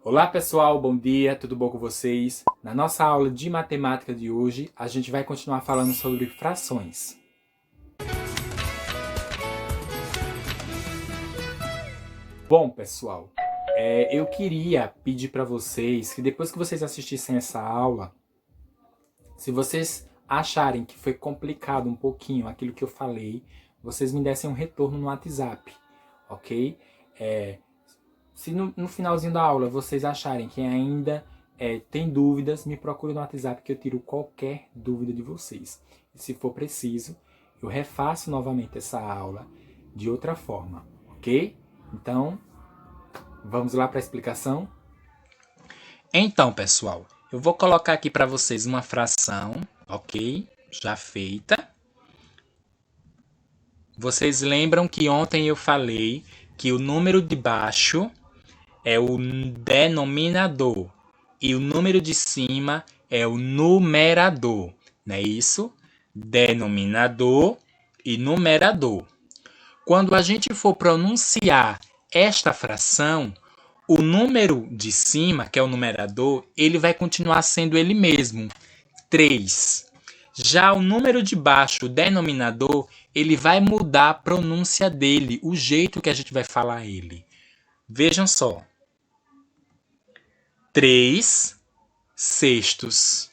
Olá pessoal, bom dia, tudo bom com vocês? Na nossa aula de matemática de hoje, a gente vai continuar falando sobre frações. Bom pessoal, eu queria pedir para vocês que depois que vocês assistissem essa aula, se vocês acharem que foi complicado um pouquinho aquilo que eu falei, vocês me dessem um retorno no WhatsApp, ok? Se no finalzinho da aula vocês acharem que ainda tem dúvidas, me procure no WhatsApp que eu tiro qualquer dúvida de vocês. E se for preciso, eu refaço novamente essa aula de outra forma, ok? Então, vamos lá para a explicação? Então, pessoal, eu vou colocar aqui para vocês uma fração, ok? Já feita. Vocês lembram que ontem eu falei que o número de baixo é o denominador e o número de cima é o numerador, não é isso? Denominador e numerador. Quando a gente for pronunciar esta fração, o número de cima, que é o numerador, ele vai continuar sendo ele mesmo, 3. Já o número de baixo, o denominador, ele vai mudar a pronúncia dele, o jeito que a gente vai falar ele. Vejam só. 3 sextos.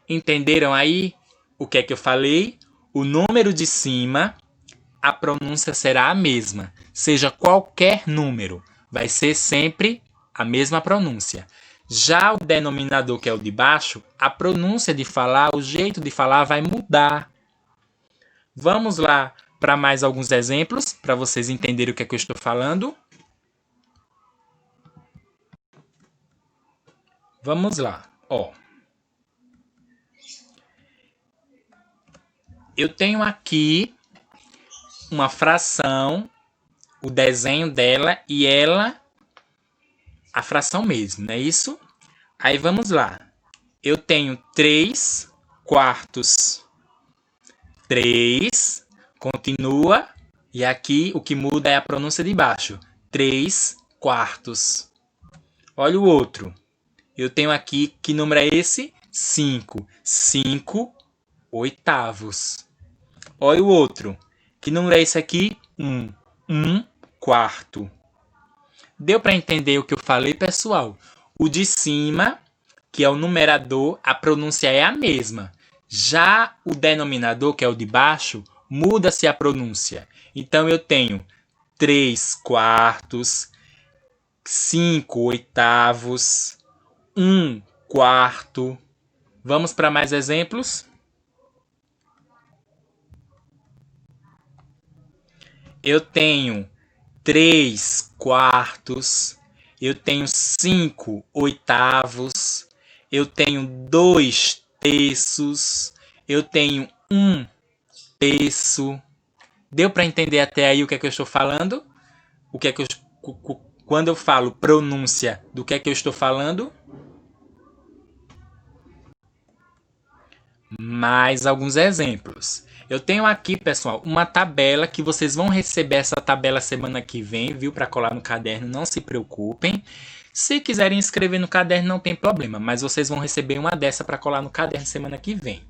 Entenderam aí o que é que eu falei? O número de cima, a pronúncia será a mesma. Seja qualquer número, vai ser sempre a mesma pronúncia. Já o denominador, que é o de baixo, a pronúncia de falar, o jeito de falar vai mudar. Vamos lá para mais alguns exemplos, para vocês entenderem o que é que eu estou falando. Vamos lá. Eu tenho aqui uma fração, o desenho dela e ela, a fração mesmo, não é isso? Aí vamos lá. Eu tenho 3 quartos. 3, continua, e aqui o que muda é a pronúncia de baixo. 3 quartos. Olha o outro. Eu tenho aqui, que número é esse? 5. 5 oitavos. Olha o outro. Que número é esse aqui? 1. 1 quarto. Deu para entender o que eu falei, pessoal? O de cima, que é o numerador, a pronúncia é a mesma. Já o denominador, que é o de baixo, muda-se a pronúncia. Então eu tenho 3 quartos, 5 oitavos, 1 quarto. Vamos para mais exemplos? Eu tenho 3 quartos, eu tenho 5 oitavos, eu tenho 2 terços, eu tenho 1 terço. Deu para entender até aí o que é que eu estou falando? O que é que eu, quando eu falo pronúncia, do que é que eu estou falando? Mais alguns exemplos. Eu tenho aqui, pessoal, uma tabela que vocês vão receber essa tabela semana que vem, viu? Para colar no caderno, não se preocupem. Se quiserem escrever no caderno, não tem problema, mas vocês vão receber uma dessa para colar no caderno semana que vem.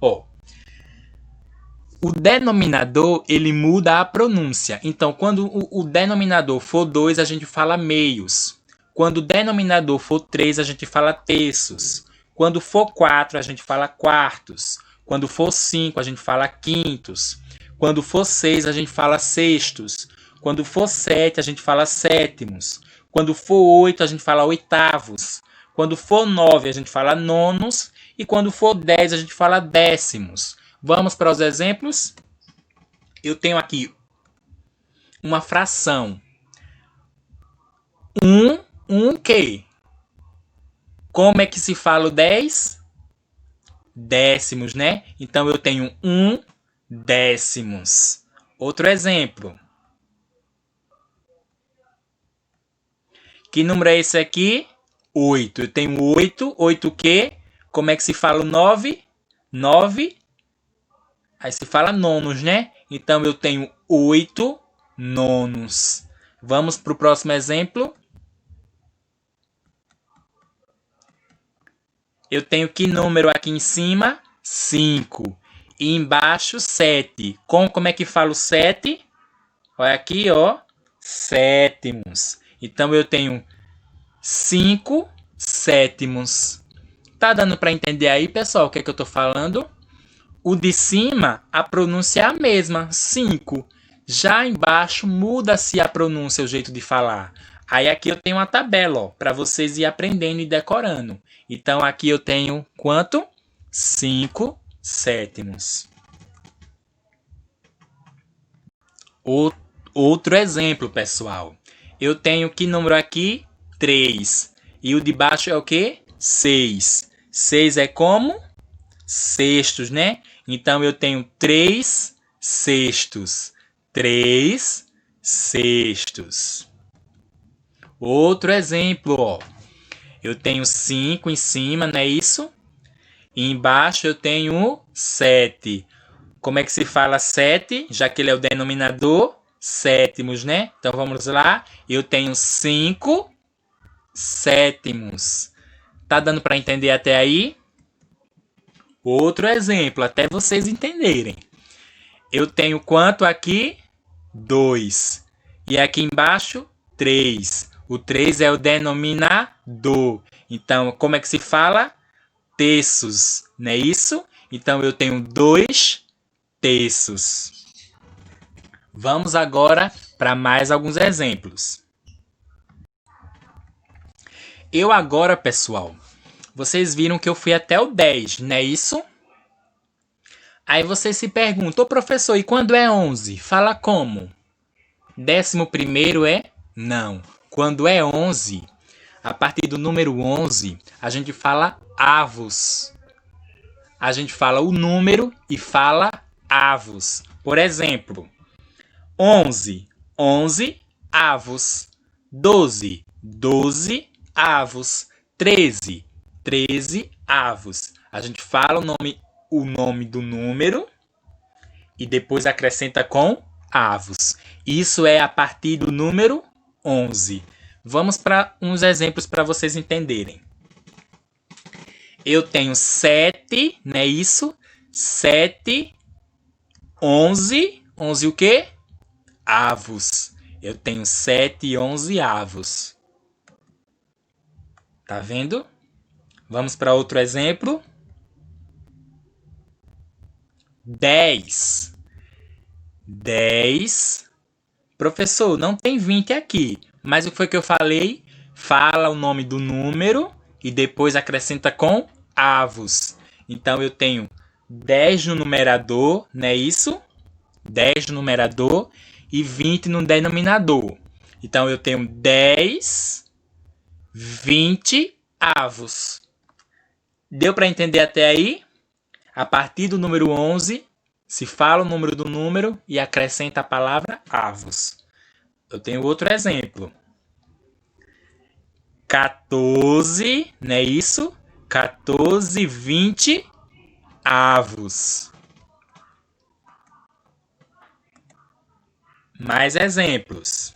O denominador, ele muda a pronúncia. Então, quando o denominador for 2, a gente fala meios. Quando o denominador for 3, a gente fala terços. Quando for 4, a gente fala quartos. Quando for 5, a gente fala quintos. Quando for 6, a gente fala sextos. Quando for 7, a gente fala sétimos. Quando for 8, a gente fala oitavos. Quando for 9, a gente fala nonos. E quando for 10, a gente fala décimos. Vamos para os exemplos? Eu tenho aqui uma fração. Um quê? Como é que se fala o 10? Décimos, né? Então eu tenho 1 décimos. Outro exemplo. Que número é esse aqui? 8. Eu tenho 8. 8 o quê? Como é que se fala o 9? 9. Aí se fala nonos, né? Então eu tenho 8 nonos. Vamos para o próximo exemplo. Eu tenho que número aqui em cima? 5. E embaixo, 7. Como é que falo 7? Olha aqui, ó. Sétimos. Então, eu tenho 5 sétimos. Tá dando para entender aí, pessoal, o que é que eu tô falando? O de cima, a pronúncia é a mesma, 5. Já embaixo, muda-se a pronúncia, o jeito de falar. Aí aqui eu tenho uma tabela, ó, para vocês ir aprendendo e decorando. Então aqui eu tenho quanto? 5 sétimos. Outro exemplo, pessoal. Eu tenho que número aqui? 3. E o de baixo é o quê? 6. 6 é como? Sextos, né? Então eu tenho 3 sextos. 3 sextos. Outro exemplo, ó. Eu tenho 5 em cima, não é isso? E embaixo eu tenho 7. Como é que se fala 7? Já que ele é o denominador, sétimos, né? Então vamos lá. Eu tenho 5 sétimos. Tá dando para entender até aí? Outro exemplo, até vocês entenderem. Eu tenho quanto aqui? 2. E aqui embaixo, 3. O 3 é o denominador. Então, como é que se fala? Terços, não é isso? Então, eu tenho 2 terços. Vamos agora para mais alguns exemplos. Eu agora, pessoal, vocês viram que eu fui até o 10, não é isso? Aí vocês se perguntam, ô professor, e quando é 11? Fala como? 11º é? Não. Quando é 11, a partir do número 11, a gente fala avos. A gente fala o número e fala avos. Por exemplo, 11, 11 avos. 12, 12 avos. 13, 13 avos. A gente fala o nome do número e depois acrescenta com avos. Isso é a partir do número 11. Vamos para uns exemplos para vocês entenderem. Eu tenho 7, não é isso? 7, 11. 11 o quê? Avos. Eu tenho 7 e 11 avos. Tá vendo? Vamos para outro exemplo. 10. 10. Professor, não tem 20 aqui. Mas o que foi que eu falei? Fala o nome do número e depois acrescenta com avos. Então eu tenho 10 no numerador, não é isso? 10 no numerador e 20 no denominador. Então eu tenho 10, 20 avos. Deu para entender até aí? A partir do número 11, se fala o número do número e acrescenta a palavra avos. Eu tenho outro exemplo. 14, não é isso? 14, 20 avos. Mais exemplos.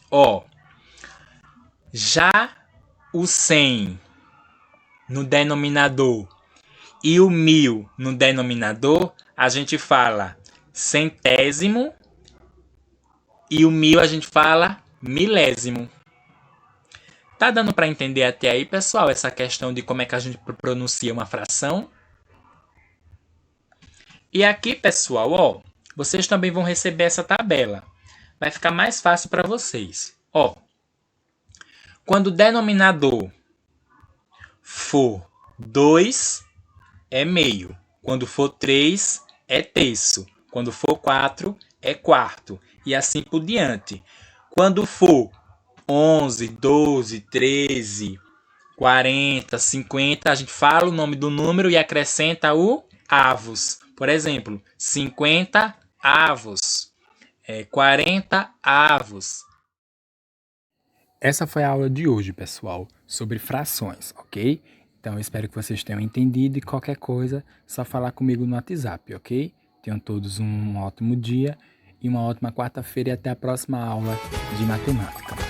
Ó, já o 100 no denominador e o 1000 no denominador, a gente fala centésimo e o 1000 a gente fala milésimo. Tá dando para entender até aí, pessoal, essa questão de como é que a gente pronuncia uma fração? E aqui, pessoal, ó, vocês também vão receber essa tabela. Vai ficar mais fácil para vocês. Ó, quando o denominador for 2, é meio. Quando for 3, é terço. Quando for 4, é quarto. E assim por diante. Quando for 11, 12, 13, 40, 50, a gente fala o nome do número e acrescenta o avos. Por exemplo, 50 avos, 40 avos. Essa foi a aula de hoje, pessoal, sobre frações, ok? Então eu espero que vocês tenham entendido e qualquer coisa, só falar comigo no WhatsApp, ok? Tenham todos um ótimo dia e uma ótima quarta-feira e até a próxima aula de matemática.